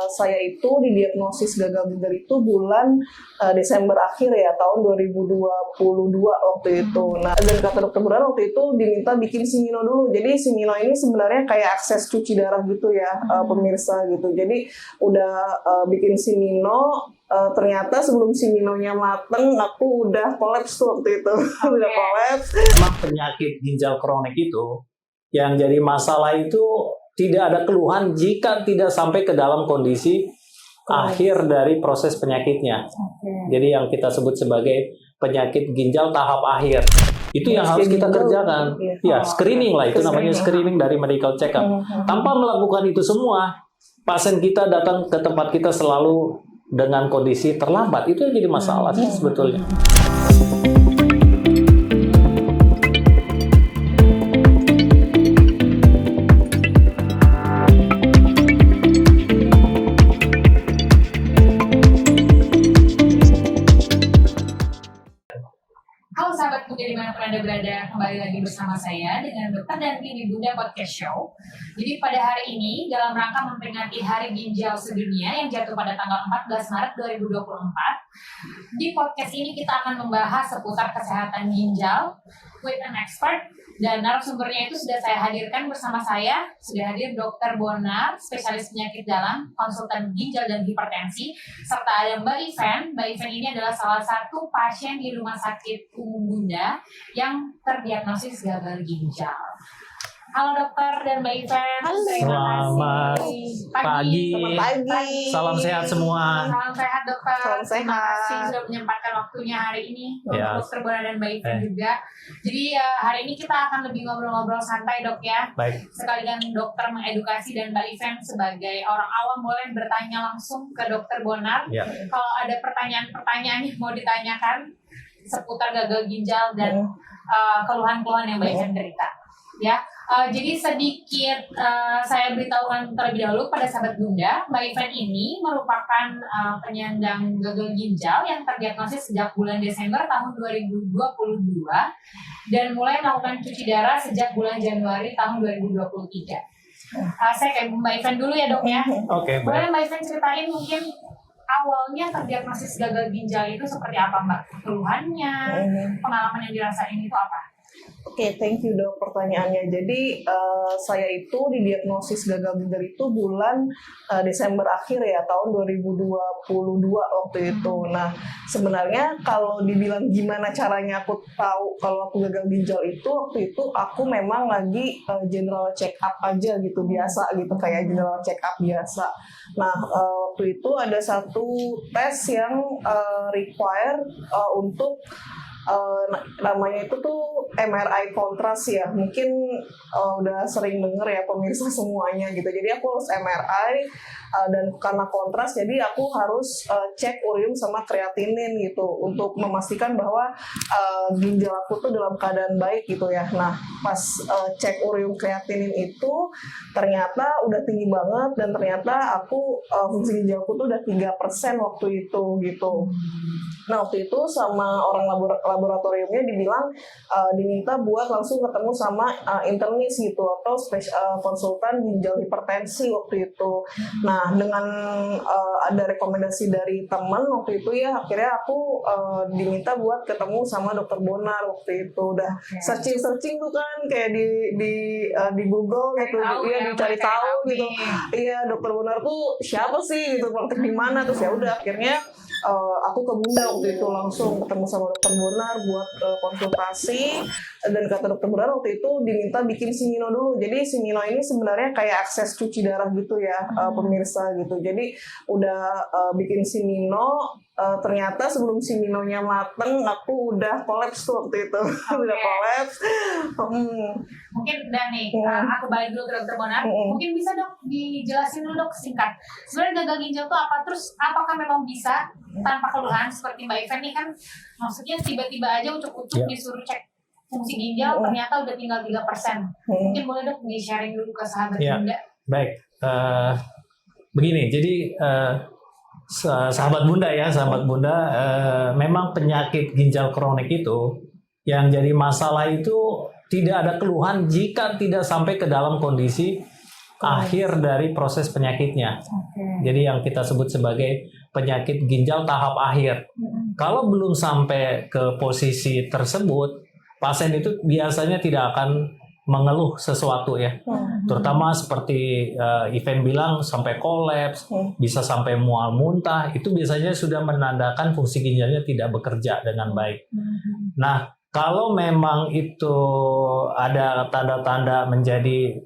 saya itu didiagnosis gagal ginjal itu bulan Desember akhir ya, tahun 2022 waktu itu. Nah, dan kata dokter Bonar waktu itu diminta bikin simino dulu. Jadi simino ini sebenarnya kayak akses cuci darah gitu ya, pemirsa gitu. Jadi udah bikin simino, ternyata sebelum siminonya mateng, aku udah kolaps tuh waktu itu. Udah kolaps. Memang penyakit ginjal kronik itu yang jadi masalah itu tidak ada keluhan jika tidak sampai ke dalam kondisi akhir dari proses penyakitnya. Jadi yang kita sebut sebagai penyakit ginjal tahap akhir. Itu yang harus kita kerjakan. Ya, screening lah, itu namanya screening dari medical check up. Tanpa melakukan itu semua, pasien kita datang ke tempat kita selalu dengan kondisi terlambat. Itu yang jadi masalah sih sebetulnya. Halo sahabat Bunda dimanapun Anda berada, kembali lagi bersama saya dengan Dokter Danti di Bunda Podcast Show. Jadi pada hari ini dalam rangka memperingati Hari Ginjal Sedunia yang jatuh pada tanggal 14 Maret 2024, di podcast ini kita akan membahas seputar kesehatan ginjal with an expert, dan narasumbernya itu sudah saya hadirkan bersama saya. Sudah hadir Dr. Bonar, spesialis penyakit dalam, konsultan ginjal dan hipertensi, serta ada Mbak Iven. Mbak Iven ini adalah salah satu pasien di Rumah Sakit Umum Bunda yang terdiagnosis gagal ginjal. Halo dokter dan Mbak Iven. Selamat pagi. Selamat pagi. Salam sehat semua. Salam sehat dokter. Salam Terima sehat. kasih sudah menyempatkan waktunya hari ini untuk Ya. Dokter Bonar dan Mbak Iven juga. Jadi hari ini kita akan lebih ngobrol-ngobrol santai dok ya. Baik. Sekalian dokter mengedukasi dan Mbak Iven sebagai orang awam boleh bertanya langsung ke Dokter Bonar. Ya. Kalau ada pertanyaan-pertanyaan yang mau ditanyakan seputar gagal ginjal dan keluhan-keluhan yang Mbak Iven derita. Ya, jadi sedikit saya beritahukan terlebih dahulu pada sahabat Bunda, Mbak Iven ini merupakan penyandang gagal ginjal yang terdiagnosis sejak bulan Desember tahun 2022 dan mulai melakukan cuci darah sejak bulan Januari tahun 2023. Saya kayak Mbak Iven dulu ya dok ya. Oke, Boleh baik. Mbak Iven ceritain mungkin awalnya terdiagnosis gagal ginjal itu seperti apa Mbak? Keluhannya, pengalaman yang dirasain itu apa? Oke, thank you dok pertanyaannya. Jadi saya itu didiagnosis gagal ginjal itu bulan Desember akhir ya, tahun 2022 waktu itu. Nah, sebenarnya kalau dibilang gimana caranya aku tahu kalau aku gagal ginjal itu, waktu itu aku memang lagi general check up aja gitu, biasa gitu, kayak general check up biasa. Nah, waktu itu ada satu tes yang require untuk namanya itu tuh MRI kontras ya, mungkin udah sering denger ya pemirsa semuanya gitu. Jadi aku harus MRI dan karena kontras jadi aku harus cek urium sama kreatinin gitu untuk memastikan bahwa ginjal aku tuh dalam keadaan baik gitu ya. Nah pas cek urium kreatinin itu ternyata udah tinggi banget dan ternyata aku fungsi ginjalku tuh udah 3% waktu itu gitu. Nah waktu itu sama orang laboratoriumnya dibilang diminta buat langsung ketemu sama internis gitu atau konsultan ginjal hipertensi waktu itu. Nah dengan ada rekomendasi dari teman waktu itu ya akhirnya aku diminta buat ketemu sama dokter Bonar waktu itu. Udah searching tuh kan kayak di Google gitu, dia dicari tahu gitu. Iya dokter Bonar tuh siapa sih gitu, praktek di mana, terus ya udah akhirnya aku ke Bunda waktu itu langsung ketemu sama dokter Bonar buat konsultasi, dan kata dokter Bonar waktu itu diminta bikin simino dulu. Jadi simino ini sebenarnya kayak akses cuci darah gitu ya, pemirsa gitu. Jadi udah bikin simino, ternyata sebelum siminonya mateng aku udah kolaps tuh waktu itu. Udah kolaps. Mungkin udah nih, aku balik dulu ke dokter Bonar. Mungkin bisa dok dijelasin dulu dok singkat. Sebenarnya gagal ginjal itu apa? Terus apakah memang bisa tanpa keluhan seperti Mbak Iven nih kan? Maksudnya tiba-tiba aja ucuk-ucuk disuruh cek fungsi ginjal ternyata udah tinggal 3%. Mungkin boleh dok di-sharing dulu ke sahabat Bunda. Baik. Begini, jadi sahabat Bunda ya, sahabat Bunda, memang penyakit ginjal kronik itu yang jadi masalah itu tidak ada keluhan jika tidak sampai ke dalam kondisi akhir dari proses penyakitnya. Jadi yang kita sebut sebagai penyakit ginjal tahap akhir. Kalau belum sampai ke posisi tersebut, pasien itu biasanya tidak akan mengeluh sesuatu ya, terutama seperti Ivan bilang sampai kolaps, bisa sampai mual muntah, itu biasanya sudah menandakan fungsi ginjalnya tidak bekerja dengan baik. Nah, kalau memang itu ada tanda-tanda menjadi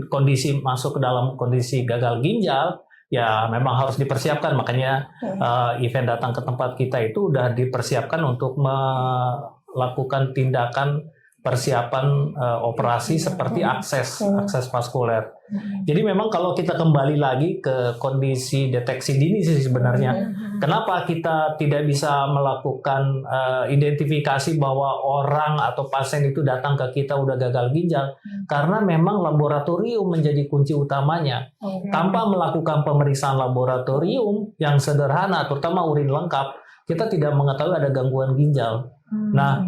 kondisi masuk ke dalam kondisi gagal ginjal, ya memang harus dipersiapkan. Makanya Ivan datang ke tempat kita itu udah dipersiapkan untuk melakukan tindakan persiapan operasi seperti akses vaskuler. Jadi memang kalau kita kembali lagi ke kondisi deteksi dini sih sebenarnya, kenapa kita tidak bisa melakukan identifikasi bahwa orang atau pasien itu datang ke kita udah gagal ginjal? Karena memang laboratorium menjadi kunci utamanya. Tanpa melakukan pemeriksaan laboratorium yang sederhana, terutama urin lengkap, kita tidak mengetahui ada gangguan ginjal. Nah,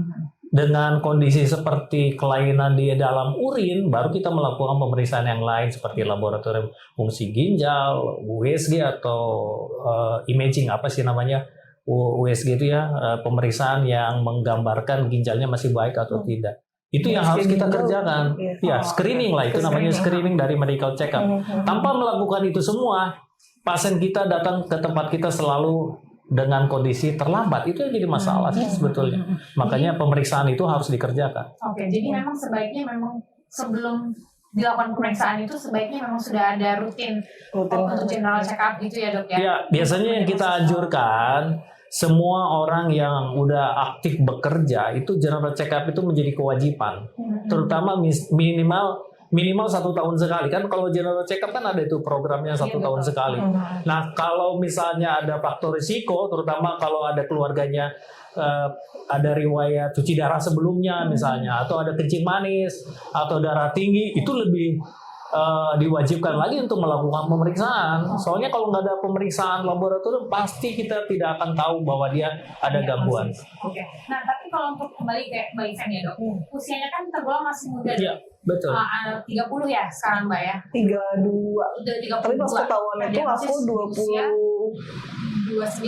dengan kondisi seperti kelainan di dalam urin, baru kita melakukan pemeriksaan yang lain seperti laboratorium fungsi ginjal, USG atau imaging apa sih namanya, USG itu ya, pemeriksaan yang menggambarkan ginjalnya masih baik atau tidak. Itu yang harus kita kerjakan. Ya, screening lah itu namanya, screening dari medical check up. Tanpa melakukan itu semua, pasien kita datang ke tempat kita selalu dengan kondisi terlambat, itu yang jadi masalah sih sebetulnya. Makanya pemeriksaan itu harus dikerjakan. Oke, jadi memang sebaiknya memang sebelum dilakukan pemeriksaan itu sebaiknya memang sudah ada rutin untuk general check up gitu ya dok ya? Ya, biasanya yang kita anjurkan semua orang yang udah aktif bekerja itu general check up itu menjadi kewajiban, terutama minimal 1 tahun sekali. Kan kalau general check up kan ada itu programnya 1 tahun sekali. Nah, kalau misalnya ada faktor risiko, terutama kalau ada keluarganya ada riwayat cuci darah sebelumnya misalnya, atau ada kencing manis atau darah tinggi, itu lebih diwajibkan lagi untuk melakukan pemeriksaan. Soalnya kalau nggak ada pemeriksaan laboratorium, pasti kita tidak akan tahu bahwa dia ada gangguan. Oke. Nah, tapi kalau untuk kembali ke Mbak Ivan ya dok, usianya kan tergolong masih muda. Iya, betul. 30 ya sekarang Mbak ya? 32. Udah 32. Tapi pas ketahuan itu aku 29. 29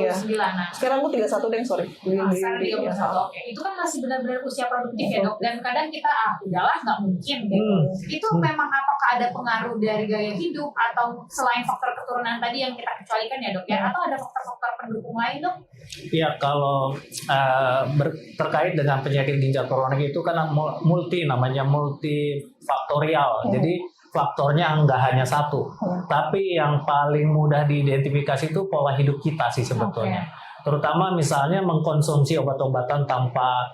iya. Nah, Sekarang aku 31 deh, sorry. sekarang 31. Oke. Itu kan masih benar-benar usia produktif ya dok. Dan kadang kita udahlah nggak mungkin gitu. Itu memang apakah ada pengaruh dari gaya hidup atau selain faktor keturunan tadi yang kita kecualikan ya dok ya? Atau ada faktor-faktor pendukung lain dok? Ya, kalau terkait dengan penyakit ginjal kronik itu kan multifaktorial. Jadi faktornya nggak hanya satu, tapi yang paling mudah diidentifikasi itu pola hidup kita sih sebetulnya. Terutama misalnya mengkonsumsi obat-obatan tanpa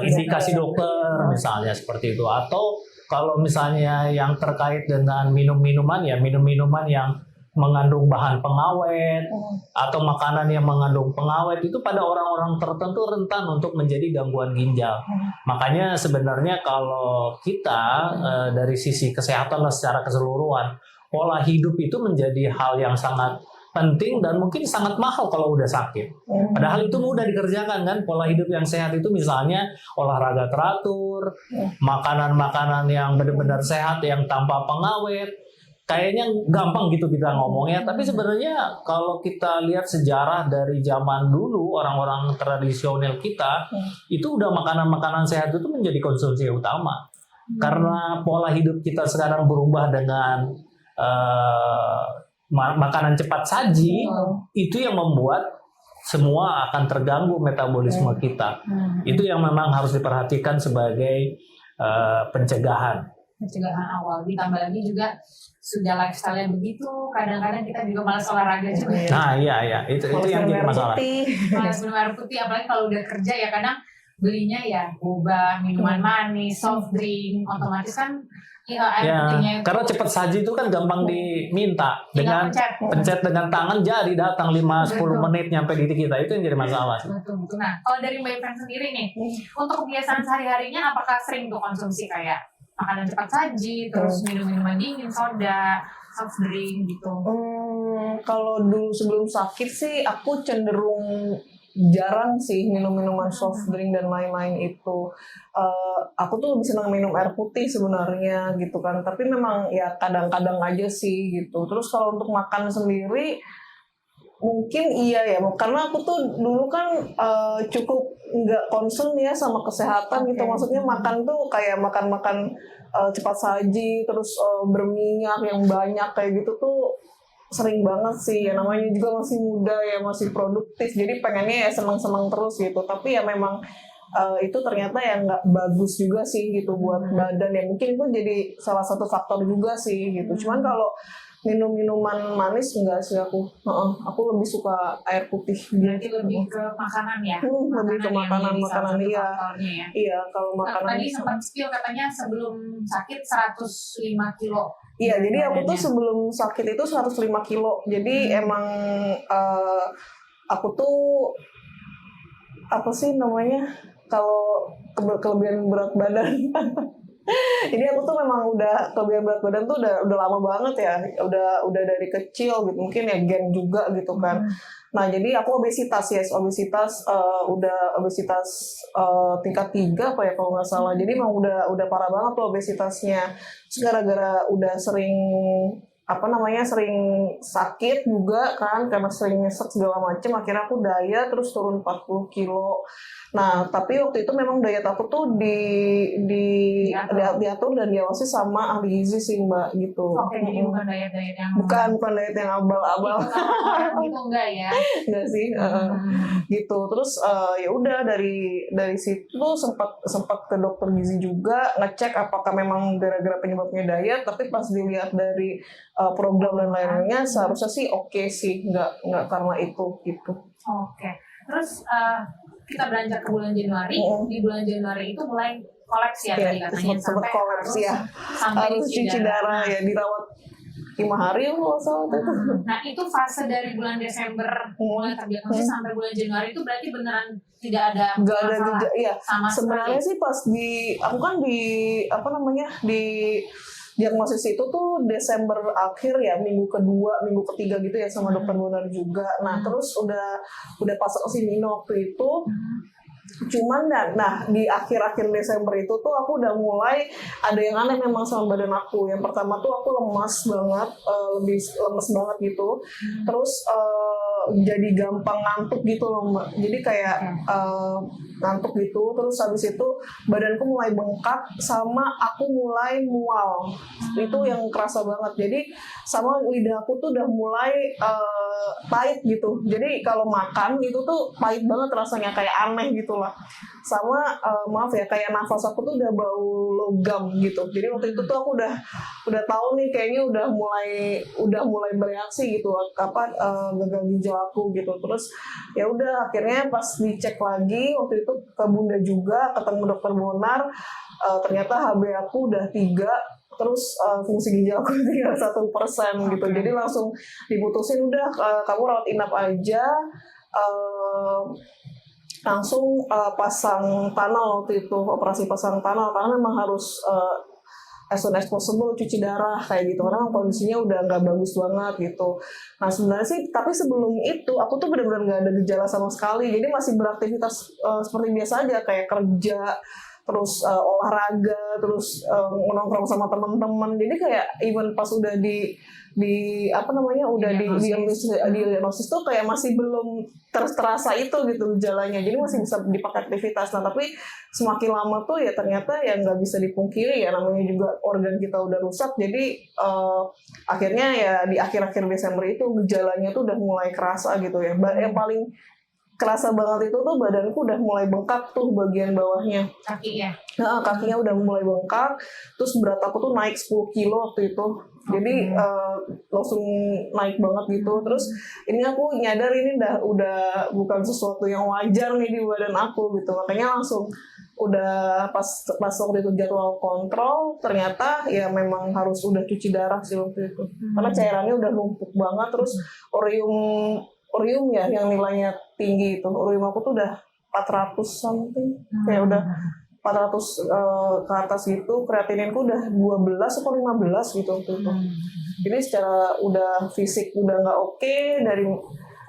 indikasi dokter misalnya seperti itu, atau kalau misalnya yang terkait dengan minum-minuman ya minum-minuman yang mengandung bahan pengawet atau makanan yang mengandung pengawet, itu pada orang-orang tertentu rentan untuk menjadi gangguan ginjal. Makanya sebenarnya kalau kita dari sisi kesehatan secara keseluruhan, pola hidup itu menjadi hal yang sangat penting dan mungkin sangat mahal kalau udah sakit. Padahal itu mudah dikerjakan kan, pola hidup yang sehat itu misalnya olahraga teratur, makanan-makanan yang benar-benar sehat yang tanpa pengawet. Kayaknya gampang gitu kita ngomongnya, tapi sebenarnya kalau kita lihat sejarah dari zaman dulu, orang-orang tradisional kita itu udah makanan-makanan sehat itu menjadi konsumsi utama. Karena pola hidup kita sekarang berubah dengan makanan cepat saji, itu yang membuat semua akan terganggu metabolisme kita. Itu yang memang harus diperhatikan sebagai pencegahan awal. Ditambah lagi juga sudah lifestyle yang begitu, kadang-kadang kita juga malas olahraga juga. Nah iya, itu yang jadi masalah. Malas minum air putih, apalagi kalau udah kerja ya kadang belinya ya boba, minuman manis, soft drink, otomatis kan air putihnya itu. Karena cepat saji itu kan gampang diminta, dengan pencet dengan tangan jadi datang 5-10 menit nyampe di kita, itu yang jadi masalah. Betul. Nah, kalau dari Mbak Ivan sendiri nih, untuk kebiasaan sehari-harinya apakah sering tuh konsumsi kayak makanan cepat saji, terus minum-minuman dingin, soda, soft drink gitu? Kalau dulu sebelum sakit sih aku cenderung jarang sih minum minuman soft drink dan lain-lain itu. Aku tuh lebih senang minum air putih sebenarnya gitu kan, tapi memang ya kadang-kadang aja sih gitu. Terus kalau untuk makan sendiri mungkin iya ya, karena aku tuh dulu kan cukup nggak concern ya sama kesehatan gitu. Maksudnya makan tuh kayak makan-makan cepat saji, terus berminyak yang banyak kayak gitu tuh sering banget sih. Ya namanya juga masih muda ya, masih produktif, jadi pengennya ya senang-senang terus gitu. Tapi ya memang itu ternyata ya nggak bagus juga sih gitu buat badan ya. Mungkin itu jadi salah satu faktor juga sih gitu. Cuman kalau minum minuman manis enggak sih aku. Aku lebih suka air putih. Berarti lebih ke makanan ya? Lebih ke makanan iya. Ya. Iya, kalau makanan. Tadi sempat spill katanya sebelum sakit 105 kilo. Iya, jadi aku tuh sebelum sakit itu 105 kilo. Jadi emang aku tuh apa sih namanya? Kalau kelebihan berat badan. Jadi aku tuh memang udah kelebihan berat badan tuh udah lama banget ya, udah dari kecil gitu, mungkin ya gen juga gitu kan. Nah jadi aku obesitas udah obesitas tingkat 3 apa ya kalau nggak salah. Jadi emang udah parah banget tuh obesitasnya. Terus gara-gara udah sering sering sakit juga kan, karena sering nyesek segala macem, akhirnya aku diet terus turun 40 kilo. Nah tapi waktu itu memang diet aku tuh diatur dan diawasi sama ahli gizi sih Mbak gitu. Oke, jadi bukan diet yang bukan diet yang abal-abal gitu enggak ya? Enggak sih, gitu. Terus ya udah dari situ sempat ke dokter gizi juga, ngecek apakah memang gara-gara penyebabnya diet. Tapi pas dilihat dari program dan lain-lainnya seharusnya sih oke sih, nggak karena itu gitu. Oke. Terus kita beranjak ke bulan Januari. Di bulan Januari itu mulai kolaps ya tadi katanya, sempat kolaps ya. Harus cuci darah ya, dirawat 5 hari kalau salah itu. Nah itu fase dari bulan Desember mulai terdiagnosis sampai bulan Januari itu berarti beneran tidak ada masalah iya. sama sebenarnya sekali. sih pas aku kan di diagnosis itu tuh Desember akhir ya, minggu kedua, minggu ketiga gitu ya sama dokter Bonar juga. Nah terus udah pasang Simino waktu itu. Cuman di akhir-akhir Desember itu tuh aku udah mulai ada yang aneh memang sama badan aku. Yang pertama tuh aku lemas banget, lebih lemes banget gitu. Terus jadi gampang ngantuk gitu loh Mbak. Jadi kayak ngantuk gitu. Terus habis itu badanku mulai bengkak sama aku mulai mual. Itu yang kerasa banget. Jadi sama lidah aku tuh udah mulai pahit gitu. Jadi kalau makan itu tuh pahit banget rasanya, kayak aneh gitu lah. Sama maaf ya, kayak nafas aku tuh udah bau logam gitu. Jadi waktu itu tuh aku udah tahu nih kayaknya udah mulai bereaksi gitu gagal ginjal aku gitu. Terus ya udah akhirnya pas dicek lagi waktu itu ke Bunda juga, ketemu dokter Bonar, ternyata HB aku udah 3, terus fungsi ginjal aku tinggal 1% gitu. Jadi langsung diputusin udah kamu rawat inap aja. Langsung pasang tunnel waktu itu, operasi pasang tunnel, karena memang harus as soon as possible cuci darah kayak gitu, karena kondisinya udah nggak bagus banget gitu. Nah sebenarnya sih, tapi sebelum itu aku tuh benar-benar nggak ada gejala sama sekali, jadi masih beraktivitas seperti biasa aja, kayak kerja, terus olahraga, terus nongkrong sama teman-teman. Jadi kayak even pas udah di diagnosis tuh kayak masih belum terasa itu gitu gejalanya, jadi masih bisa dipakai aktivitas. Nah tapi semakin lama tuh ya ternyata ya nggak bisa dipungkiri ya, namanya juga organ kita udah rusak. Jadi akhirnya ya di akhir-akhir Desember itu gejalanya tuh udah mulai kerasa gitu ya. Yang paling kerasa banget itu tuh badanku udah mulai bengkak tuh bagian bawahnya. Kakinya? Nah, kakinya udah mulai bengkak, terus berat aku tuh naik 10 kilo waktu itu. Jadi langsung naik banget gitu. Terus ini aku nyadar ini udah bukan sesuatu yang wajar nih di badan aku gitu. Makanya langsung udah pas waktu itu jadwal kontrol, ternyata ya memang harus udah cuci darah sih waktu itu. Karena cairannya udah numpuk banget, terus urium ya yang nilainya tinggi itu. Urium aku tuh udah 400 something. Kayak udah 400 ke atas gitu. Kreatininku udah 12 atau 15 gitu waktu itu. Jadi secara udah fisik udah nggak oke,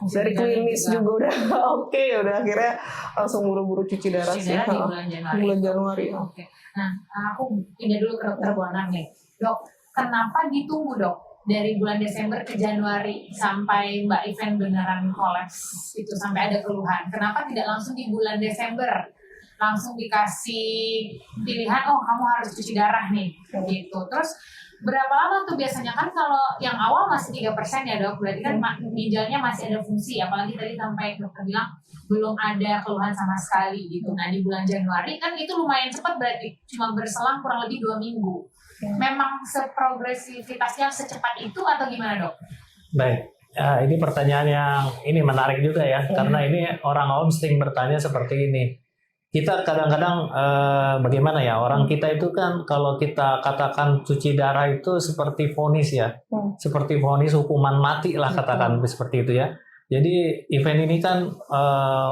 Dari klinis juga udah oke, udah akhirnya langsung buru-buru cuci darah Cuci sih. darah di bulan Januari. Bulan Januari. Oke. Nah, aku pindah dulu ke dokter Bonar nih. Dok, kenapa ditunggu dok? Dari bulan Desember ke Januari sampai Mbak Iven beneran kolaps itu sampai ada keluhan. Kenapa tidak langsung di bulan Desember? Langsung dikasih pilihan, oh kamu harus cuci darah nih. Gitu. Terus berapa lama tuh biasanya kan kalau yang awal masih 3% ya dok, berarti kan ginjalnya masih ada fungsi, apalagi tadi sampai dokter bilang belum ada keluhan sama sekali gitu. Nah di bulan Januari kan itu lumayan cepat, berarti cuma berselang kurang lebih 2 minggu. Memang seprogresivitasnya secepat itu atau gimana dok? Baik, ini pertanyaan yang ini menarik juga ya, karena ini orang awam sering bertanya seperti ini. Kita kadang-kadang bagaimana ya, orang kita itu kan kalau kita katakan cuci darah itu seperti vonis ya, seperti vonis hukuman mati lah katakan seperti itu ya. Jadi event ini kan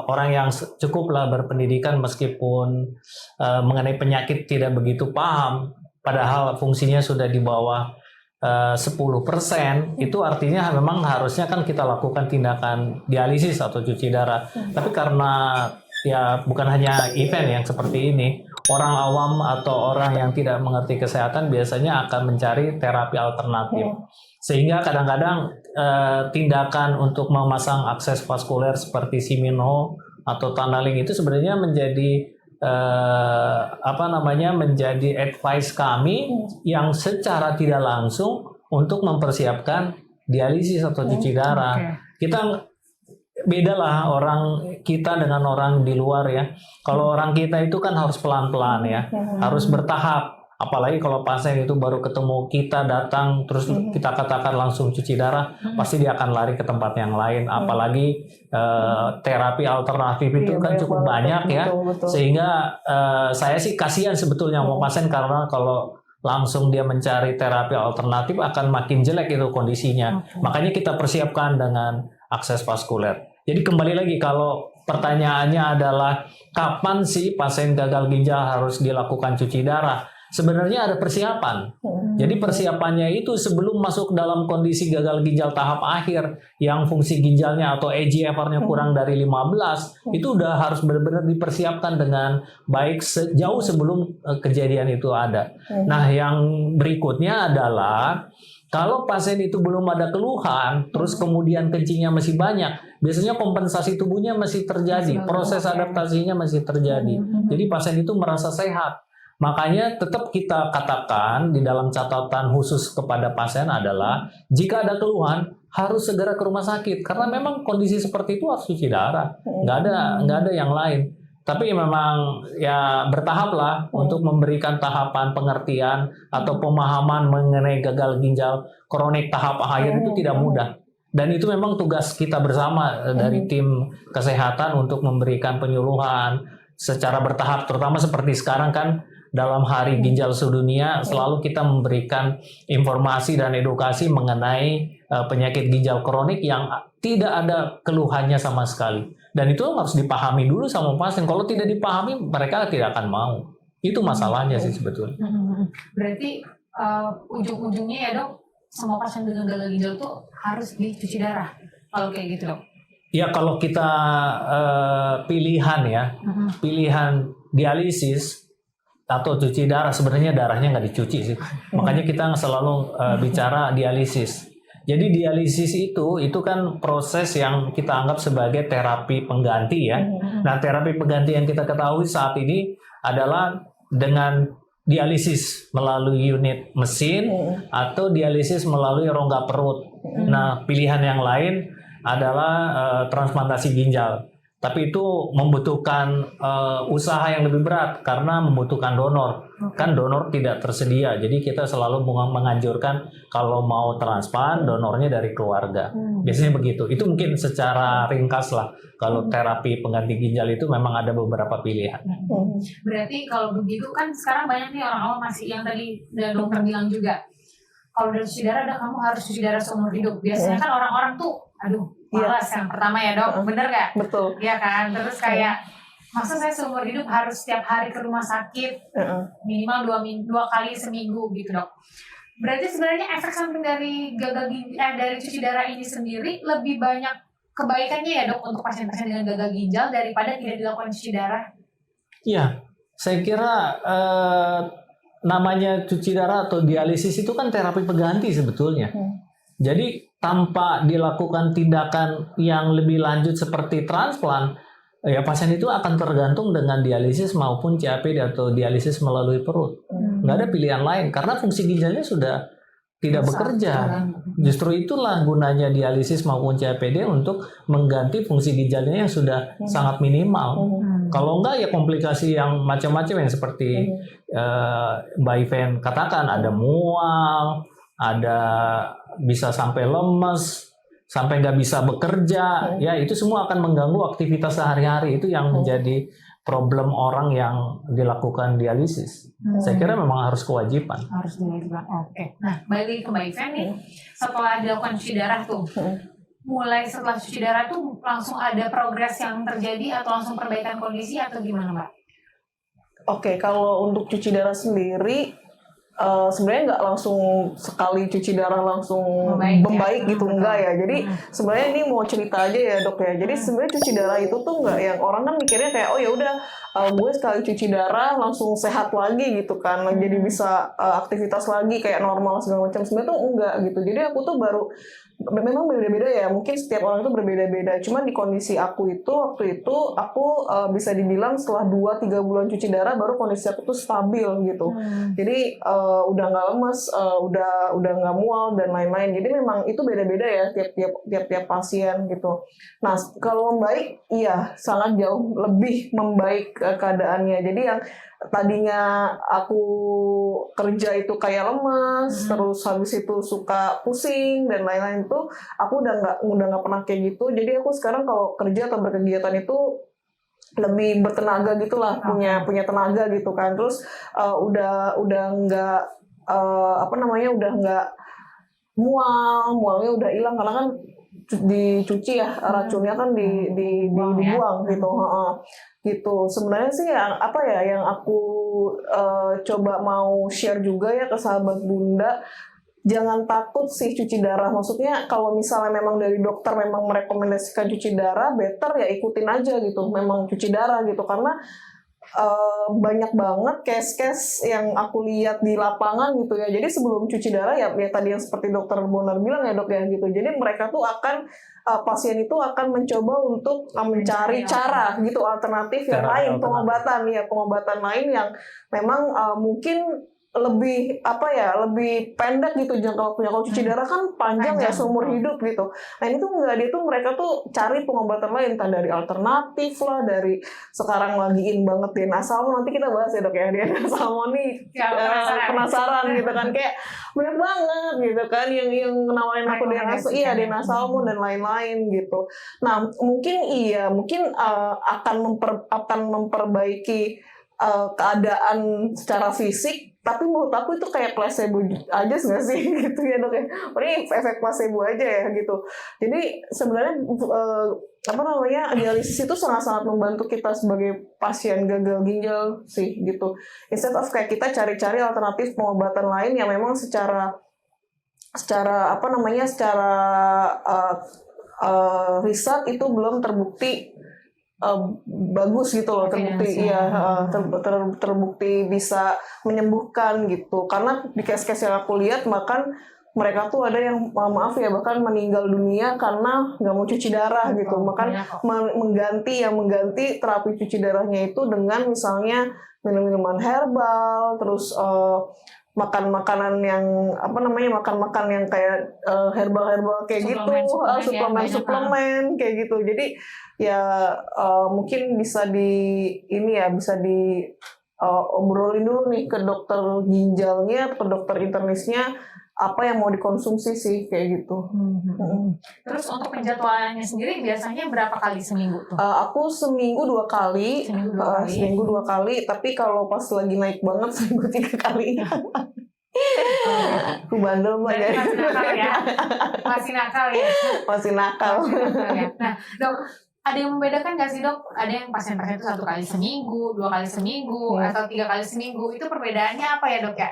orang yang cukuplah berpendidikan meskipun mengenai penyakit tidak begitu paham, padahal fungsinya sudah di bawah 10%, itu artinya memang harusnya kan kita lakukan tindakan dialisis atau cuci darah. Tapi karena ya bukan hanya event yang seperti ini, orang awam atau orang yang tidak mengerti kesehatan biasanya akan mencari terapi alternatif. Sehingga kadang-kadang tindakan untuk memasang akses vaskuler seperti Simino atau tunneling itu sebenarnya menjadi menjadi advice kami yang secara tidak langsung untuk mempersiapkan dialisis atau cuci darah. Kita beda lah orang kita dengan orang di luar ya. Kalau orang kita itu kan harus pelan-pelan ya, harus bertahap. Apalagi kalau pasien itu baru ketemu kita datang terus kita katakan langsung cuci darah, pasti dia akan lari ke tempat yang lain. Apalagi terapi alternatif itu kan cukup banyak ya, sehingga saya sih kasihan sebetulnya sama pasien, karena kalau langsung dia mencari terapi alternatif akan makin jelek itu kondisinya. Makanya kita persiapkan dengan akses vaskuler. Jadi kembali lagi, kalau pertanyaannya adalah kapan sih pasien gagal ginjal harus dilakukan cuci darah? Sebenarnya ada persiapan. Jadi persiapannya itu sebelum masuk dalam kondisi gagal ginjal tahap akhir yang fungsi ginjalnya atau EGFR-nya kurang dari 15, itu udah harus benar-benar dipersiapkan dengan baik jauh sebelum kejadian itu ada. Nah, yang berikutnya adalah kalau pasien itu belum ada keluhan, terus kemudian kencingnya masih banyak, biasanya kompensasi tubuhnya masih terjadi, proses adaptasinya masih terjadi. Jadi pasien itu merasa sehat. Makanya tetap kita katakan di dalam catatan khusus kepada pasien adalah jika ada keluhan harus segera ke rumah sakit, karena memang kondisi seperti itu harus cuci darah, nggak ada yang lain. Tapi memang ya bertahap lah untuk memberikan tahapan pengertian atau pemahaman mengenai gagal ginjal kronik tahap akhir itu tidak mudah. Dan itu memang tugas kita bersama dari tim kesehatan untuk memberikan penyuluhan secara bertahap, terutama seperti sekarang kan dalam Hari Ginjal Sedunia selalu kita memberikan informasi dan edukasi mengenai penyakit ginjal kronik yang tidak ada keluhannya sama sekali. Dan itu harus dipahami dulu sama pasien. Kalau tidak dipahami, mereka tidak akan mau. Itu masalahnya sih sebetulnya. Berarti ujung-ujungnya ya dok, semua pasien dengan gagal ginjal itu harus dicuci darah. Kalau kayak gitu dok? Ya kalau kita pilihan ya, pilihan dialisis atau cuci darah, sebenarnya darahnya nggak dicuci sih. Makanya kita selalu bicara dialisis. Jadi dialisis itu kan proses yang kita anggap sebagai terapi pengganti ya. Nah, terapi pengganti yang kita ketahui saat ini adalah dengan dialisis melalui unit mesin atau dialisis melalui rongga perut. Nah, pilihan yang lain adalah transplantasi ginjal. Tapi itu membutuhkan usaha yang lebih berat karena membutuhkan donor. Kan donor tidak tersedia. Jadi kita selalu menganjurkan kalau mau transplant, donornya dari keluarga. Biasanya begitu. Itu mungkin secara ringkas lah. Kalau terapi pengganti ginjal itu memang ada beberapa pilihan. Berarti kalau begitu kan sekarang banyak nih orang awam masih yang tadi dokter bilang juga. Kalau udah cuci darah, kamu harus cuci darah seumur hidup. Biasanya kan orang-orang tuh, aduh, malas yang pertama ya dok, bener gak? Betul. Iya kan, terus kayak masa saya seumur hidup harus setiap hari ke rumah sakit minimal 2 kali seminggu gitu dok. Berarti sebenarnya efek samping dari gagal dari cuci darah ini sendiri lebih banyak kebaikannya ya dok untuk pasien-pasien dengan gagal ginjal daripada tidak dilakukan cuci darah? Iya, saya kira namanya cuci darah atau dialisis itu kan terapi pengganti sebetulnya. Jadi tanpa dilakukan tindakan yang lebih lanjut seperti transplant, ya pasien itu akan tergantung dengan dialisis maupun CAPD atau dialisis melalui perut. Nggak ada pilihan lain karena fungsi ginjalnya sudah tidak bekerja. Justru itulah gunanya dialisis maupun CAPD untuk mengganti fungsi ginjalnya yang sudah sangat minimal. Kalau enggak ya komplikasi yang macam-macam yang seperti Mbak Iven katakan, ada mual, ada bisa sampai lemes, sampai nggak bisa bekerja, ya itu semua akan mengganggu aktivitas sehari-hari. Itu yang menjadi problem orang yang dilakukan dialisis. Saya kira memang harus kewajiban. Harus diwajibkan. Oke. Nah, balik ke Mbak Iven nih, setelah dilakukan cuci darah tuh, mulai setelah cuci darah tuh langsung ada progres yang terjadi atau langsung perbaikan kondisi atau gimana Mbak? Oke, kalau untuk cuci darah sendiri sebenarnya nggak langsung sekali cuci darah langsung membaik gitu, enggak ya. Jadi sebenarnya ini mau cerita aja ya dok ya. Jadi sebenarnya cuci darah itu tuh nggak yang orang kan mikirnya kayak oh ya udah gue sekali cuci darah langsung sehat lagi gitu kan, jadi bisa aktivitas lagi kayak normal segala macam. Sebenarnya tuh enggak gitu. Jadi aku tuh baru memang beda-beda ya, mungkin setiap orang itu berbeda-beda. Cuman di kondisi aku itu waktu itu aku bisa dibilang setelah 2-3 bulan cuci darah baru kondisi aku tuh stabil gitu. Jadi udah nggak lemes, udah nggak mual dan lain-lain. Jadi memang itu beda-beda ya tiap pasien gitu. Nah kalau membaik, iya sangat jauh lebih membaik keadaannya. Jadi yang tadinya aku kerja itu kayak lemes, terus habis itu suka pusing dan lain-lain itu, aku udah nggak pernah kayak gitu. Jadi aku sekarang kalau kerja atau berkegiatan itu lebih bertenaga gitulah, punya tenaga gitu kan. Terus udah nggak udah nggak mualnya udah hilang karena kan dicuci ya, racunnya kan dibuang gitu. Gitu. Sebenarnya sih yang aku coba mau share juga ya ke sahabat Bunda, jangan takut sih cuci darah. Maksudnya kalau misalnya memang dari dokter memang merekomendasikan cuci darah, better ya ikutin aja gitu. Memang cuci darah gitu karena banyak banget case-case yang aku lihat di lapangan gitu ya. Jadi sebelum cuci darah ya tadi yang seperti dokter Bonar bilang ya dok ya gitu. Jadi mereka tuh akan pasien itu akan mencoba untuk mencari cara gitu alternatif yang lain, pengobatan lain yang memang mungkin lebih lebih pendek gitu jangka waktunya. Kalau cuci darah kan panjang ya, seumur hidup gitu. Nah ini tuh mereka tuh cari pengobatan lain, entah dari alternatif lah, dari sekarang lagi in banget DNA salmon. Nanti kita bahas ya dok ya, DNA salmon nih penasaran gitu kan, kayak banyak banget gitu kan yang nawarin aku DNA salmon dan lain-lain gitu. Nah mungkin akan memperbaiki keadaan secara fisik, tapi menurut aku itu kayak placebo aja nggak sih gitu ya dok ya. Ini efek placebo aja ya gitu. Jadi sebenarnya dialisis itu sangat-sangat membantu kita sebagai pasien gagal ginjal sih gitu. Instead of kayak kita cari-cari alternatif pengobatan lain yang memang secara riset itu belum terbukti bagus gitu loh, terbukti bisa menyembuhkan gitu. Karena di case-case yang aku lihat bahkan mereka tuh ada yang bahkan meninggal dunia karena nggak mau cuci darah gitu. Bahkan mengganti terapi cuci darahnya itu dengan misalnya minum-minuman herbal, terus makan makanan yang makan yang kayak herbal kayak suplemen kayak gitu. Jadi ya mungkin bisa obrolin dulu nih ke dokter ginjalnya, ke dokter internisnya apa yang mau dikonsumsi sih kayak gitu. Terus untuk penjadwalannya sendiri biasanya berapa kali seminggu tuh? Aku seminggu 2 kali. Seminggu 2 kali, tapi kalau pas lagi naik banget seminggu 3 kali. Aku bandel mbak ya. Masih nakal ya. Nah dok, ada yang membedakan nggak sih dok? Ada yang pasien-pasien itu 1 kali seminggu, 2 kali seminggu, atau 3 kali seminggu. Itu perbedaannya apa ya dok ya?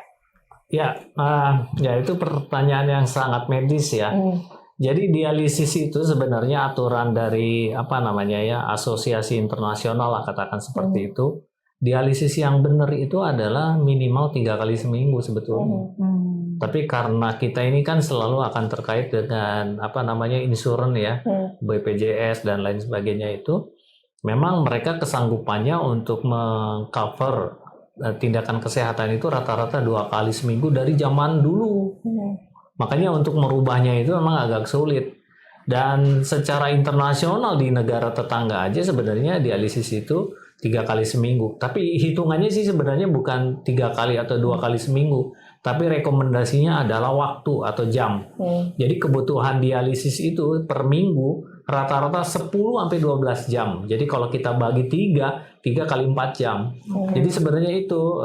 Ya itu pertanyaan yang sangat medis ya. Jadi dialisis itu sebenarnya aturan dari apa namanya ya, asosiasi internasional lah katakan seperti itu. Dialisis yang benar itu adalah minimal 3 kali seminggu sebetulnya. Tapi karena kita ini kan selalu akan terkait dengan apa namanya insurans ya, BPJS dan lain sebagainya itu, memang mereka kesanggupannya untuk mengcover tindakan kesehatan itu rata-rata 2 kali seminggu dari zaman dulu. Makanya untuk merubahnya itu memang agak sulit. Dan secara internasional di negara tetangga aja sebenarnya dialisis itu 3 kali seminggu. Tapi hitungannya sih sebenarnya bukan 3 kali atau 2 kali seminggu. Tapi rekomendasinya adalah waktu atau jam. Jadi kebutuhan dialisis itu per minggu rata-rata 10-12 jam. Jadi kalau kita bagi 3 kali 4 jam. Jadi sebenarnya itu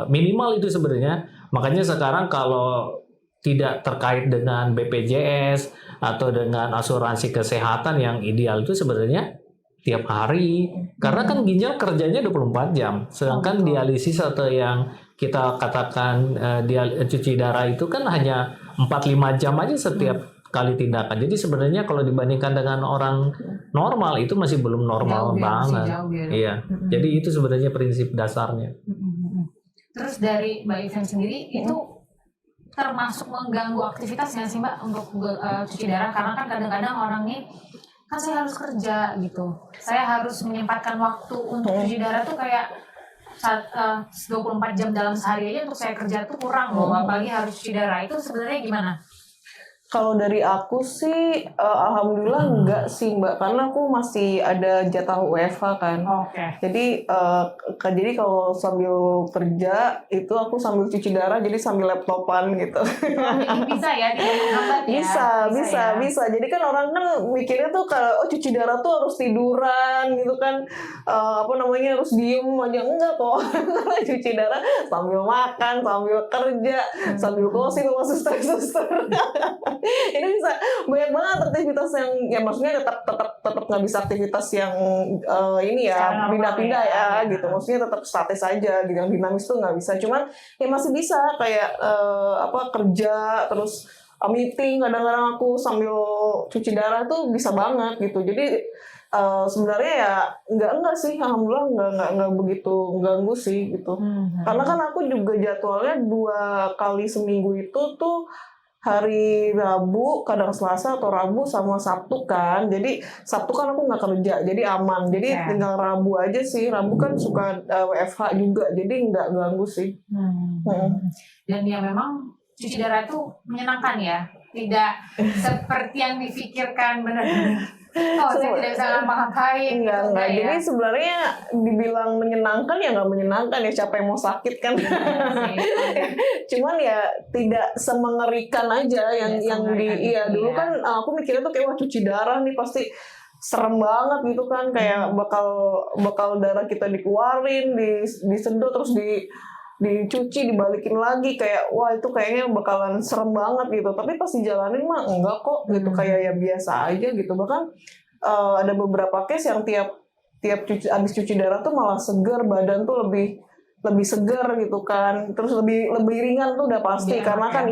minimal itu sebenarnya. Makanya sekarang kalau tidak terkait dengan BPJS atau dengan asuransi kesehatan yang ideal itu sebenarnya tiap hari. Karena kan ginjal kerjanya 24 jam. Sedangkan dialisis atau yang kita katakan cuci darah itu kan hanya 4-5 jam aja setiap kali tindakan. Jadi sebenarnya kalau dibandingkan dengan orang normal itu masih belum normal banget. Iya. Jadi itu sebenarnya prinsip dasarnya. Terus dari Mbak Ivan sendiri itu termasuk mengganggu aktivitas nggak sih Mbak untuk cuci darah? Karena kan kadang-kadang orang nih kan saya harus kerja gitu, saya harus menyempatkan waktu untuk cuci darah tuh kayak 24 jam dalam sehari aja untuk saya kerja tuh kurang loh, apalagi harus cuci darah. Itu sebenarnya gimana? Kalau dari aku sih, alhamdulillah enggak sih Mbak, karena aku masih ada jatah WFH kan. Jadi, jadi kalau sambil kerja itu aku sambil cuci darah, jadi sambil laptopan gitu. Jadi bisa ya, tidak menghambat ya? Bisa. Jadi kan orang kan mikirnya tuh kalau cuci darah tuh harus tiduran gitu kan, harus diem aja, enggak kok. Cuci darah sambil makan, sambil kerja, sambil closing sama suster-suster. Ini bisa banyak banget aktivitas yang ya maksudnya tetap nggak bisa aktivitas yang ini ya pindah-pindah ya gitu, maksudnya tetap statis aja gitu, yang dinamis tuh nggak bisa, cuman ya masih bisa kayak kerja terus meeting, kadang-kadang aku sambil cuci darah tuh bisa banget gitu. Jadi sebenarnya ya enggak sih, alhamdulillah enggak begitu ganggu sih gitu. Karena kan aku juga jadwalnya 2 kali seminggu itu tuh hari Rabu, kadang Selasa atau Rabu sama Sabtu kan. Jadi Sabtu kan aku nggak kerja, jadi aman. Jadi tinggal Rabu aja sih. Rabu kan suka WFH juga, jadi nggak ganggu sih. Dan ya memang cuci darah itu menyenangkan ya, tidak seperti yang difikirkan benar-benar. Saya tidak bisa ngapa-ngapain. Enggak. Jadi sebenarnya dibilang menyenangkan ya nggak menyenangkan ya, siapa yang mau sakit kan. Cuman ya tidak semengerikan aja yang dulu kan aku mikirnya tuh kayak wah cuci darah nih pasti serem banget gitu kan, kayak bakal darah kita dikeluarin, disedot terus dicuci, dibalikin lagi, kayak wah itu kayaknya bakalan serem banget gitu. Tapi pas dijalanin mah enggak kok gitu, kayak ya biasa aja gitu. Bahkan ada beberapa case yang tiap abis cuci darah tuh malah seger, badan tuh lebih seger gitu kan, terus lebih ringan tuh udah pasti, karena kan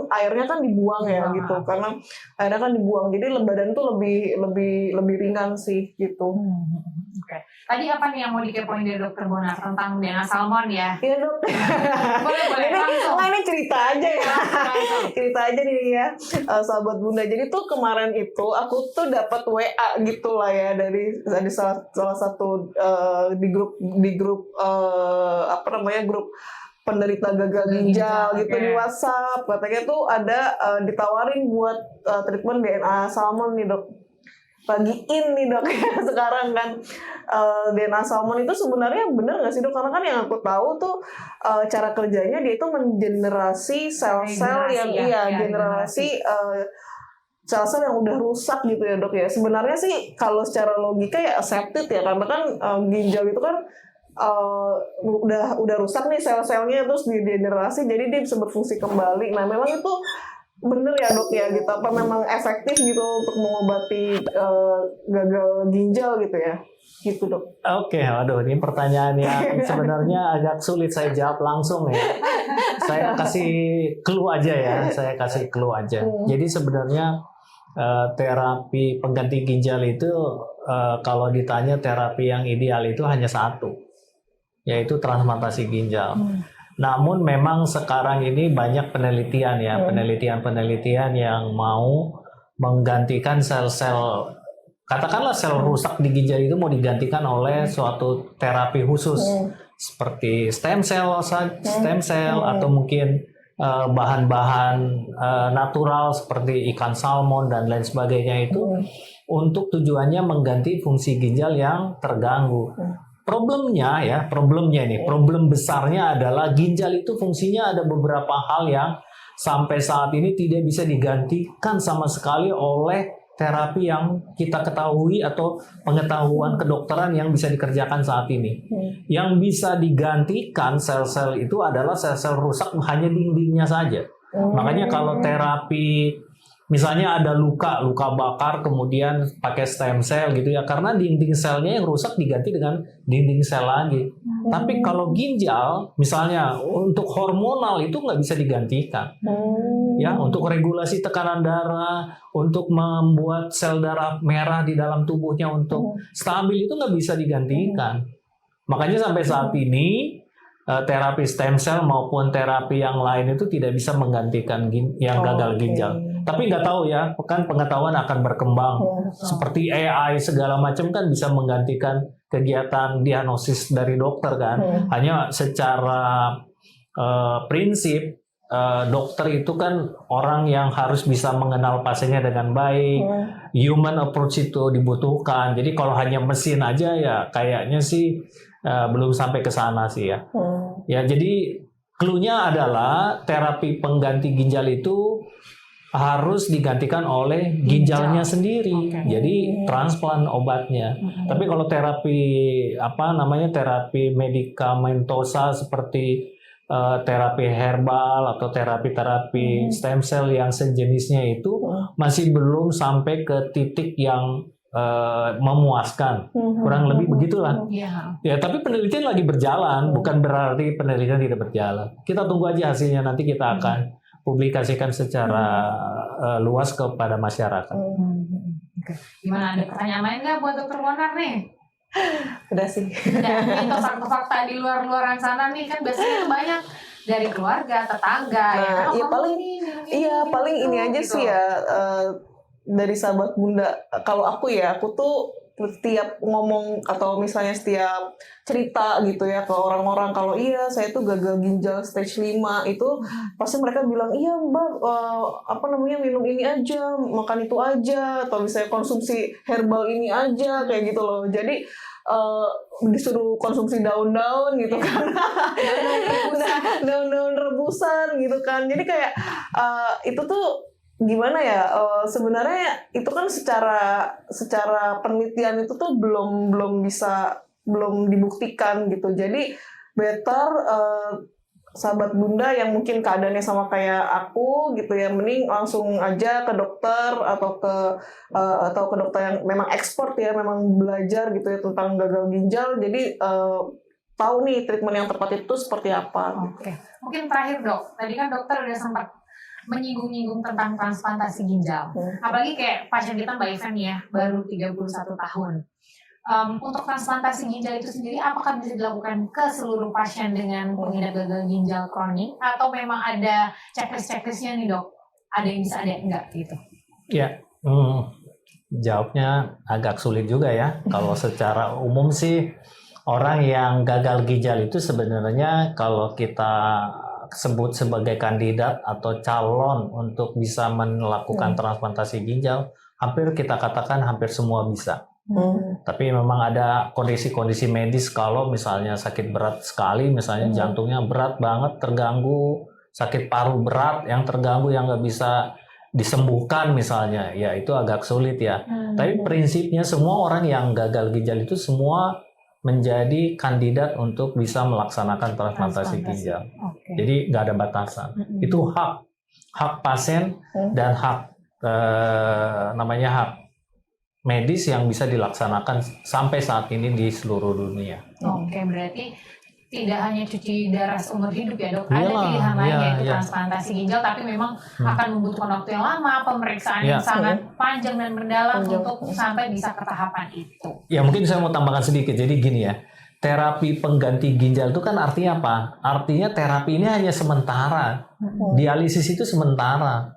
airnya kan dibuang ya gitu, karena airnya kan dibuang, jadi badan tuh lebih ringan sih gitu. Tadi apa nih yang mau dikepoin dari Dokter Bona tentang DNA salmon ya? Iya dok. Boleh langsung. Ini cerita aja ya. Cerita aja nih ya, sahabat Bunda. Jadi tuh kemarin itu aku tuh dapat WA gitu lah ya dari salah satu di grup grup penderita gagal ginjal gitu di WhatsApp. Katanya tuh ada ditawarin buat treatment DNA salmon nih dok. Bagiin nih dok sekarang kan DNA salmon itu sebenarnya benar nggak sih dok? Karena kan yang aku tahu tuh cara kerjanya dia itu mengenerasi sel-sel yang generasi sel-sel yang udah rusak gitu ya dok ya. Sebenarnya sih kalau secara logika ya accepted ya, karena kan ginjal itu kan udah rusak nih sel-selnya, terus digenerasi jadi dia bisa berfungsi kembali. Nah memang itu bener ya dok ya gitu, apa memang efektif gitu untuk mengobati gagal ginjal gitu ya, gitu dok. Oke, waduh, ini pertanyaan yang sebenarnya agak sulit saya jawab langsung ya. Saya kasih clue aja ya, saya kasih clue aja. Jadi sebenarnya terapi pengganti ginjal itu kalau ditanya terapi yang ideal itu hanya satu, yaitu transplantasi ginjal. Namun memang sekarang ini banyak penelitian ya, penelitian yang mau menggantikan sel-sel, katakanlah sel rusak di ginjal itu mau digantikan oleh suatu terapi khusus seperti stem cell atau mungkin bahan-bahan natural seperti ikan salmon dan lain sebagainya itu untuk tujuannya mengganti fungsi ginjal yang terganggu. Problem besarnya adalah ginjal itu fungsinya ada beberapa hal yang sampai saat ini tidak bisa digantikan sama sekali oleh terapi yang kita ketahui atau pengetahuan kedokteran yang bisa dikerjakan saat ini. Yang bisa digantikan sel-sel itu adalah sel-sel rusak hanya dindingnya saja. Makanya kalau terapi misalnya ada luka bakar kemudian pakai stem cell gitu ya, karena dinding selnya yang rusak diganti dengan dinding sel lagi. Tapi kalau ginjal misalnya untuk hormonal itu nggak bisa digantikan. Ya, untuk regulasi tekanan darah, untuk membuat sel darah merah di dalam tubuhnya untuk stabil itu nggak bisa digantikan. Makanya sampai saat ini terapi stem cell maupun terapi yang lain itu tidak bisa menggantikan yang gagal ginjal. Tapi nggak tahu ya, kan pengetahuan akan berkembang. Seperti AI segala macam kan bisa menggantikan kegiatan diagnosis dari dokter kan. Hanya secara prinsip dokter itu kan orang yang harus bisa mengenal pasiennya dengan baik. Human approach itu dibutuhkan. Jadi kalau hanya mesin aja ya kayaknya sih belum sampai ke sana sih ya. Ya jadi clue-nya adalah terapi pengganti ginjal itu harus digantikan oleh ginjalnya sendiri. Jadi transplant obatnya. Tapi kalau terapi terapi medikamentosa seperti terapi herbal atau terapi stem cell yang sejenisnya itu masih belum sampai ke titik yang memuaskan, kurang lebih begitulah. Ya, tapi penelitian lagi berjalan, bukan berarti penelitian tidak berjalan. Kita tunggu aja hasilnya, nanti kita akan publikasikan secara luas kepada masyarakat. Gimana, ada pertanyaan lain nggak buat Dokter Bonar nih? Udah sih. Ini fakta-fakta di luar-luaran sana nih kan biasanya banyak dari keluarga, tetangga. Paling ini aja gitu sih ya. Dari sahabat Bunda, kalau aku tuh setiap ngomong atau misalnya setiap cerita gitu ya ke orang-orang kalau iya saya tuh gagal ginjal stage 5 itu pasti mereka bilang iya Mbak minum ini aja, makan itu aja, atau misalnya konsumsi herbal ini aja kayak gitu loh. Jadi disuruh konsumsi daun-daun gitu kan, daun-daun rebusan gitu kan. Jadi kayak itu tuh gimana ya, sebenarnya itu kan secara penelitian itu tuh belum dibuktikan gitu. Jadi better sahabat Bunda yang mungkin keadaannya sama kayak aku gitu ya, mending langsung aja ke dokter atau ke dokter yang memang expert ya, memang belajar gitu ya tentang gagal ginjal. Jadi tahu nih treatment yang tepat itu seperti apa. Oke. Mungkin terakhir Dok, tadi kan dokter udah sempat menyinggung-nyinggung tentang transplantasi ginjal. Apalagi kayak pasien kita Mbak Ivan ya, baru 31 tahun. Untuk transplantasi ginjal itu sendiri, apakah bisa dilakukan ke seluruh pasien dengan pengidap gagal ginjal kronik, atau memang ada checklist-checklistnya nih Dok? Ada yang bisa, ada yang enggak gitu? Ya, jawabnya agak sulit juga ya. Kalau secara umum sih, orang yang gagal ginjal itu sebenarnya kalau kita sebut sebagai kandidat atau calon untuk bisa melakukan transplantasi ginjal, hampir kita katakan hampir semua bisa. Tapi memang ada kondisi-kondisi medis kalau misalnya sakit berat sekali, misalnya jantungnya berat banget terganggu, sakit paru berat yang terganggu yang nggak bisa disembuhkan misalnya, ya itu agak sulit ya. Tapi prinsipnya semua orang yang gagal ginjal itu semua menjadi kandidat untuk bisa melaksanakan transplantasi ginjal. Jadi nggak ada batasan. Itu hak hak pasien dan hak namanya hak medis yang bisa dilaksanakan sampai saat ini di seluruh dunia. Oke, berarti tidak hanya cuci darah seumur hidup ya dok, ada Iyalah, pilihan lain iya, yaitu iya. transplantasi ginjal, tapi memang akan membutuhkan waktu yang lama, pemeriksaan yang sangat panjang dan mendalam untuk sampai bisa ke tahapan itu. Ya mungkin saya mau tambahkan sedikit, jadi gini ya, terapi pengganti ginjal itu kan artinya apa? Artinya terapi ini hanya sementara, dialisis itu sementara.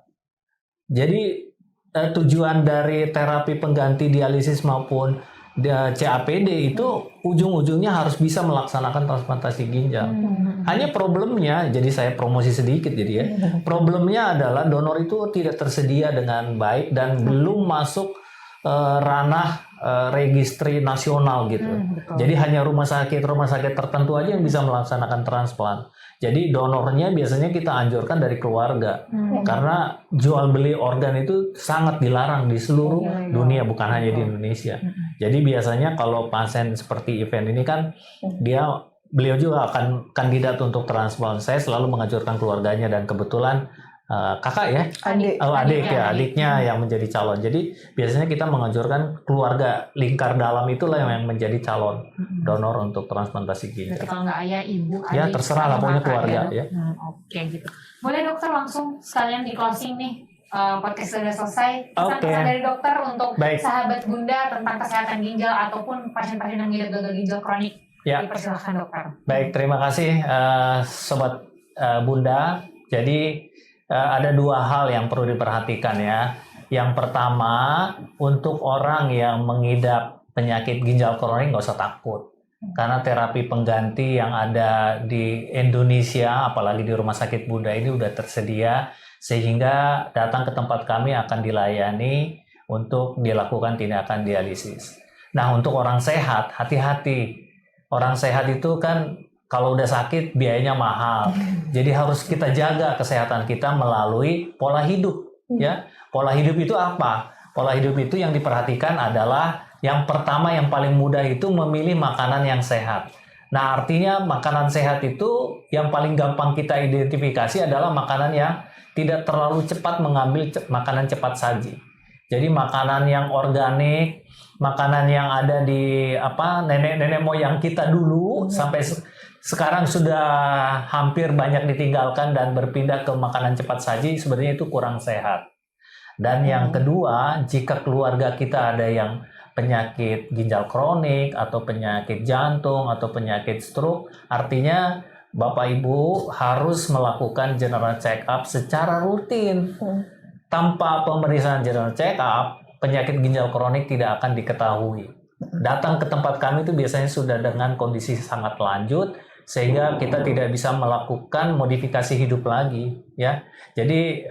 Jadi tujuan dari terapi pengganti dialisis maupun CAPD itu ujung-ujungnya harus bisa melaksanakan transplantasi ginjal. Hanya problemnya, jadi saya promosi sedikit jadi ya. Problemnya adalah donor itu tidak tersedia dengan baik dan belum masuk ranah registri nasional gitu. Jadi hanya rumah sakit tertentu aja yang bisa melaksanakan transplant. Jadi donornya biasanya kita anjurkan dari keluarga. Karena jual beli organ itu sangat dilarang di seluruh dunia, bukan hanya di Indonesia. Jadi biasanya kalau pasien seperti event ini kan beliau juga akan kandidat untuk transplant. Saya selalu menganjurkan keluarganya dan kebetulan kakak ya, adiknya yang menjadi calon. Jadi biasanya kita menganjurkan keluarga lingkar dalam itulah yang menjadi calon donor untuk transplantasi ginjal. Berarti kalau nggak ayah, ibu, adik, Ya terserah lah pokoknya keluarga ya. Oke gitu. Boleh dokter langsung sekalian di closing nih. Podcast sudah selesai. Pesan-pesan dari dokter untuk sahabat Bunda tentang kesehatan ginjal ataupun pasien-pasien yang mengidap gagal ginjal kronik. Ya. Dipersilakan dokter. Baik, terima kasih sobat Bunda. Jadi ada dua hal yang perlu diperhatikan ya. Yang pertama, untuk orang yang mengidap penyakit ginjal kronik nggak usah takut. Karena terapi pengganti yang ada di Indonesia, apalagi di Rumah Sakit Bunda ini udah tersedia, sehingga datang ke tempat kami akan dilayani untuk dilakukan tindakan dialisis. Nah, untuk orang sehat, hati-hati. Orang sehat itu kan kalau udah sakit biayanya mahal. Jadi harus kita jaga kesehatan kita melalui pola hidup ya. Pola hidup itu apa? Pola hidup itu yang diperhatikan adalah yang pertama yang paling mudah itu memilih makanan yang sehat. Nah, artinya makanan sehat itu yang paling gampang kita identifikasi adalah makanan yang tidak terlalu cepat mengambil makanan cepat saji. Jadi makanan yang organik, makanan yang ada di nenek-nenek moyang kita dulu sampai sekarang sudah hampir banyak ditinggalkan dan berpindah ke makanan cepat saji, sebenarnya itu kurang sehat. Dan yang kedua, jika keluarga kita ada yang penyakit ginjal kronik atau penyakit jantung atau penyakit stroke, artinya Bapak Ibu harus melakukan general check up secara rutin. Tanpa pemeriksaan general check up, penyakit ginjal kronik tidak akan diketahui. Datang ke tempat kami itu biasanya sudah dengan kondisi sangat lanjut, sehingga kita tidak bisa melakukan modifikasi hidup lagi ya. Jadi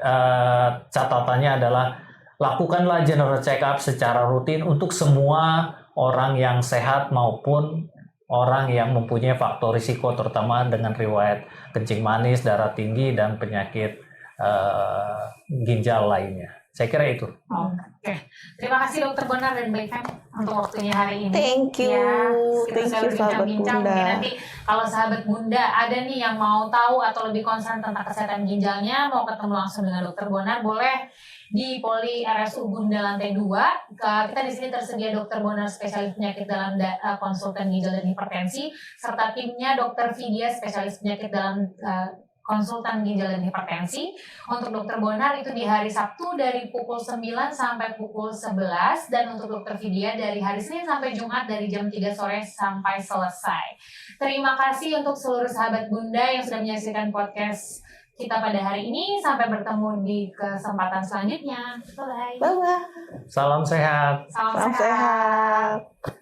catatannya adalah lakukanlah general check up secara rutin untuk semua orang yang sehat maupun orang yang mempunyai faktor risiko, terutama dengan riwayat kencing manis, darah tinggi, dan penyakit ginjal lainnya. Saya kira itu. Oke. Terima kasih Dokter Bonar dan Mbak Ivan untuk waktunya hari ini. Thank you. Ya, Thank you sahabat Bunda. Mungkin nanti kalau sahabat Bunda ada nih yang mau tahu atau lebih concern tentang kesehatan ginjalnya, mau ketemu langsung dengan Dokter Bonar, boleh di Poli RSU Bunda lantai 2. Kita di sini tersedia Dokter Bonar spesialis penyakit dalam konsultan ginjal dan hipertensi, serta timnya Dokter Vidya spesialis penyakit dalam konsultan ginjal dan hipertensi. Untuk Dokter Bonar itu di hari Sabtu dari pukul 9 sampai pukul 11, dan untuk Dokter Vidya dari hari Senin sampai Jumat dari jam 3 sore sampai selesai. Terima kasih untuk seluruh sahabat Bunda yang sudah menyaksikan podcast kita pada hari ini. Sampai bertemu di kesempatan selanjutnya. Bye-bye. Bye-bye. Salam sehat. Salam sehat.